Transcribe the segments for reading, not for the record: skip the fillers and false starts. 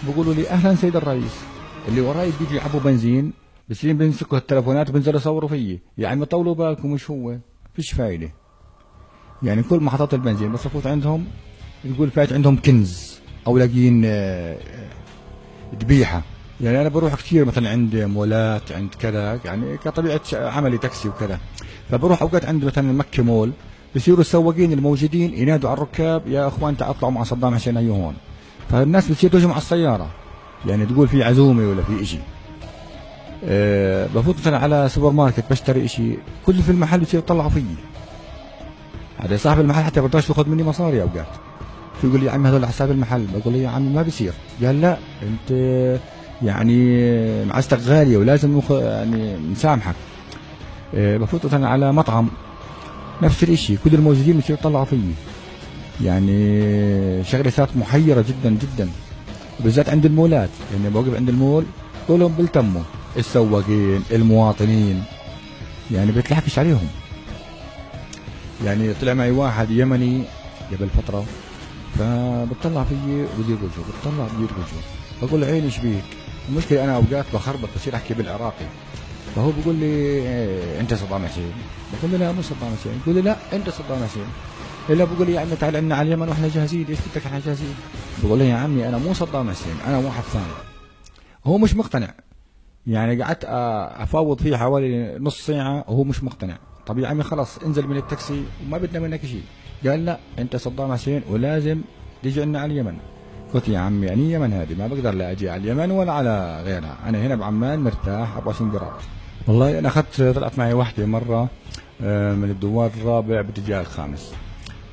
بقولوا لي اهلا سيد الرئيس. اللي وراي بيجي يعبوا بنزين، بصير بيمسكوا التلفونات وبينزلوا يصوروا فيي. يعني طولوا بالكم، مش هو فيش فايده. يعني كل محطات البنزين بس افوت عندهم تقول فات عندهم كنز او لاقيين ذبيحه. يعني انا بروح كثير مثلا عند مولات، عند كذا، يعني كطبيعه عملي تاكسي وكذا. فبروح اوقات عند مثلا مكه مول، بصيروا السواقين الموجودين ينادوا على الركاب يا اخوان تعالوا اطلعوا مع صدام حسين هيو هون. فالناس بتصير تجي مع السياره، يعني تقول في عزومه ولا في اشي. بفوت مثلا على سوبر ماركت بشتري اشي، كل في المحل بصير يطلعوا فيي. هذا صاحب المحل حتى برضاش ياخذ مني مصاري اوقات. يقول لي يا عم هذول حساب المحل، بقول له يا عم ما بيصير. قال لا انت يعني معزتك غاليه ولازم يعني نسامحك. بفوت مثلا على مطعم نفس الاشي، كل الموجودين بصيروا يطلعوا فيي. يعني شغله صارت محيره جدا جدا، بالذات عند المولات. يعني بوقف عند المول كلهم بيلتموا، السواقين المواطنين، يعني بتلحقش عليهم. يعني طلع معي واحد يمني قبل فتره، فبتطلع فيي بدير وجهه، بتطلع بدير وجهه. بقول له عيني ايش بيك؟ المشكله انا اوقات بخربط بصير احكي بالعراقي. فهو بيقول لي إيه انت صدام حسين؟ بقول له لا مو صدام حسين. بيقول لي لا انت صدام حسين. الا بقول لي يا عمي تعال عنا على اليمن واحنا جاهزين، ايش بدك احنا جاهزين. بقول له يا عمي انا مو صدام حسين، انا واحد ثاني. هو مش مقتنع. يعني قعدت افاوض فيه حوالي نص ساعه وهو مش مقتنع. طب يا عمي خلاص انزل من التاكسي وما بدنا منك شيء. قال لا انت صدام حسين ولازم تيجي عنا على اليمن. قلت يا عمي يعني اليمن هذه ما بقدر لا اجي على اليمن ولا على غيرها، انا هنا بعمان مرتاح 24 قرار. والله انا اخذت طلعت معي وحده مره من الدوار الرابع باتجاه الخامس،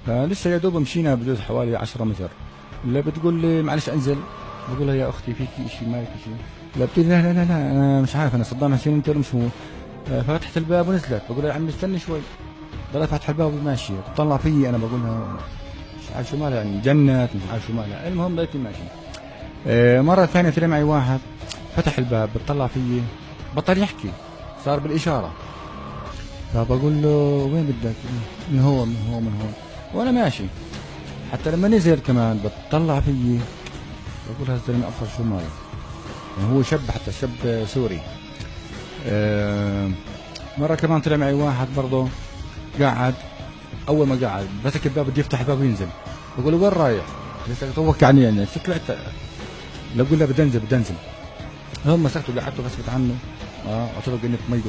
فلسه يا دوب مشينا بجوز حوالي 10 متر. اللي بتقول لي معلش انزل. بقول لها يا اختي فيكي شيء مالك شيء؟ لا بتقول لا لا لا لا انا مش عارف انا صدام حسين انت مش هو. فتحت الباب ونزلت. بقول لها يا عمي استني شوي. ضلت فاتحه الباب وماشيه بتطلع فيي. انا بقول لها مش عارف شو مالها، يعني جنت مش عارف شو مالها. المهم بقيت ماشي. مرة ثانية طلع معي واحد فتح الباب بتطلع فيي، بطل يحكي صار بالإشارة. فبقول له وين بدك؟ من هون من هون من هون وأنا ماشي. حتى لما نزل كمان بتطلع فيي، بقول هذا الزلمة أفضل شو ماله. يعني هو شاب، حتى شاب سوري. مرة كمان طلع معي واحد برضه قاعد، أول ما قاعد مسك الباب بده يفتح الباب وينزل. بقول له وين رايح؟ لسه توقعني يعني طلعت. لا بقول له بدي انزل بدي انزل. هم مسكته قعدته غصبت عنه. قلت له قنيت مي